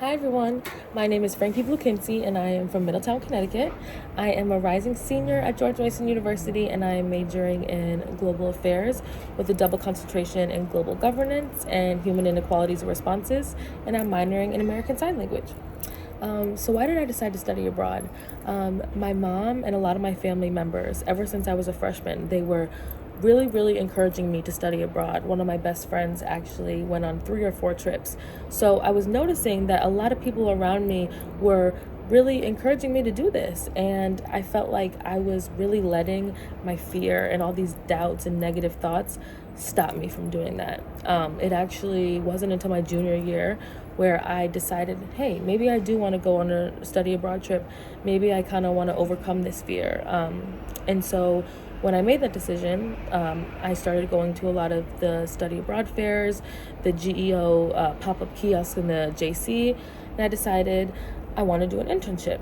Hi everyone, my name is Frankie Kincy and I am from Middletown, Connecticut. I am a rising senior at George Mason University and I am majoring in global affairs with a double concentration in global governance and human inequalities and responses, and I'm minoring in American Sign Language. So why did I decide to study abroad? My mom and a lot of my family members, ever since I was a freshman, they were really encouraging me to study abroad. One of my best friends actually went on 3 or 4 trips. So I was noticing that a lot of people around me were really encouraging me to do this, and I felt like I was really letting my fear and all these doubts and negative thoughts stop me from doing that. It actually wasn't until my junior year where I decided, hey, maybe I do want to go on a study abroad trip. Maybe I kind of want to overcome this fear. And so when I made that decision, I started going to a lot of the study abroad fairs, the GEO pop-up kiosks in the JC, and I decided I want to do an internship.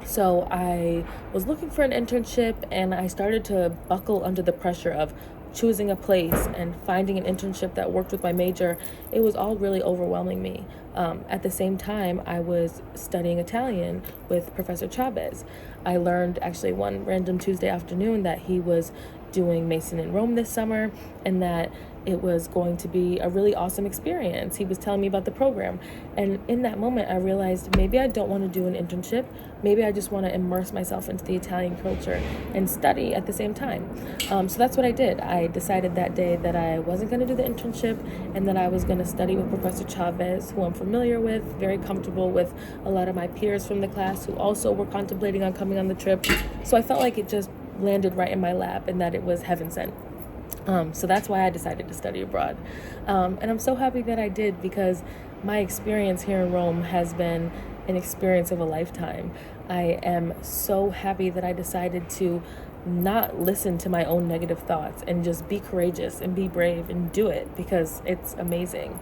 So I was looking for an internship and I started to buckle under the pressure of choosing a place and finding an internship that worked with my major. It was all really overwhelming me. At the same time, I was studying Italian with Professor Chavez. I learned actually one random Tuesday afternoon that he was doing Mason in Rome this summer and that it was going to be a really awesome experience. He was telling me about the program. And in that moment, I realized maybe I don't want to do an internship. Maybe I just want to immerse myself into the Italian culture and study at the same time. So that's what I did. I decided that day that I wasn't going to do the internship and that I was going to study with Professor Chavez, who I'm familiar with, very comfortable with a lot of my peers from the class who also were contemplating on coming on the trip. So I felt like it just landed right in my lap and that it was heaven sent. So that's why I decided to study abroad. And I'm so happy that I did, because my experience here in Rome has been an experience of a lifetime. I am so happy that I decided to not listen to my own negative thoughts and just be courageous and be brave and do it, because it's amazing.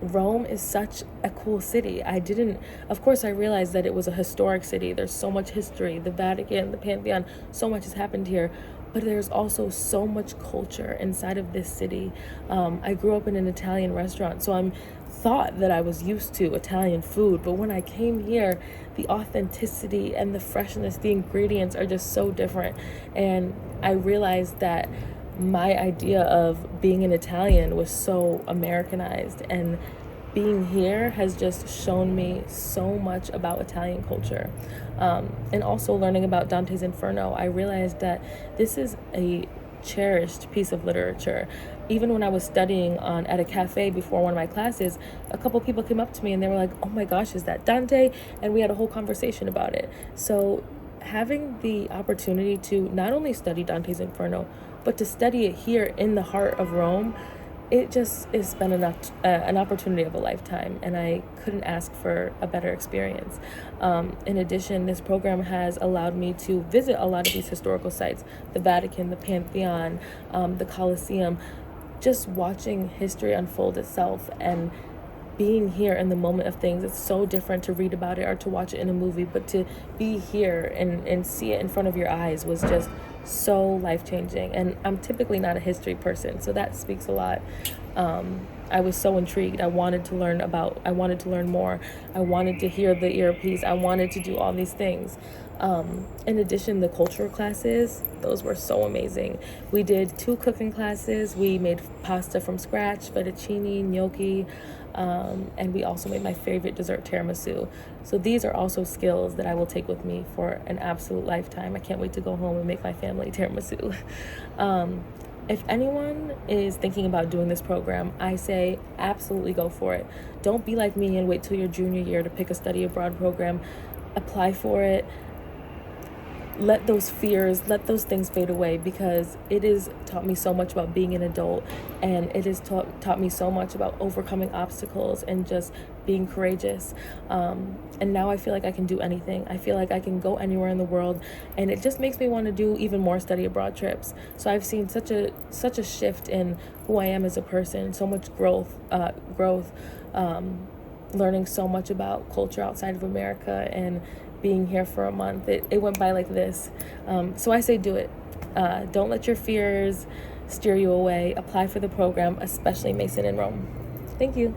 Rome is such a cool city. Of course, I realized that it was a historic city. There's so much history, the Vatican, the Pantheon, so much has happened here. But there's also so much culture inside of this city. I grew up in an Italian restaurant, so I'm thought that I was used to Italian food. But when I came here, the authenticity and the freshness, the ingredients are just so different. And I realized that my idea of being an Italian was so Americanized, and being here has just shown me so much about Italian culture. And also learning about Dante's Inferno, I realized that this is a cherished piece of literature. Even when I was studying at a cafe before one of my classes, a couple people came up to me and they were like, oh my gosh, is that Dante? And we had a whole conversation about it. So having the opportunity to not only study Dante's Inferno, but to study it here in the heart of Rome, it just has been an opportunity of a lifetime, and I couldn't ask for a better experience. In addition, this program has allowed me to visit a lot of these historical sites, the Vatican, the Pantheon, the Colosseum, just watching history unfold itself and being here in the moment of things. It's so different to read about it or to watch it in a movie, but to be here and see it in front of your eyes was just so life-changing. And I'm typically not a history person, so that speaks a lot. I was so intrigued. I wanted to learn more. I wanted to hear the earpiece. I wanted to do all these things. In addition, the cultural classes, those were so amazing. We did 2 cooking classes. We made pasta from scratch, fettuccine, gnocchi, and we also made my favorite dessert, tiramisu. So these are also skills that I will take with me for an absolute lifetime. I can't wait to go home and make my family tiramisu. If anyone is thinking about doing this program, I say absolutely go for it. Don't be like me and wait till your junior year to pick a study abroad program. Apply for it. Let those things fade away, because it has taught me so much about being an adult, and it has taught me so much about overcoming obstacles and just being courageous. And now I feel like I can do anything. I feel like I can go anywhere in the world, and it just makes me want to do even more study abroad trips. So I've seen such a shift in who I am as a person, so much growth, learning so much about culture outside of America, and being here for a month. It went by like this. So I say do it. Don't let your fears steer you away. Apply for the program, especially Mason in Rome. Thank you.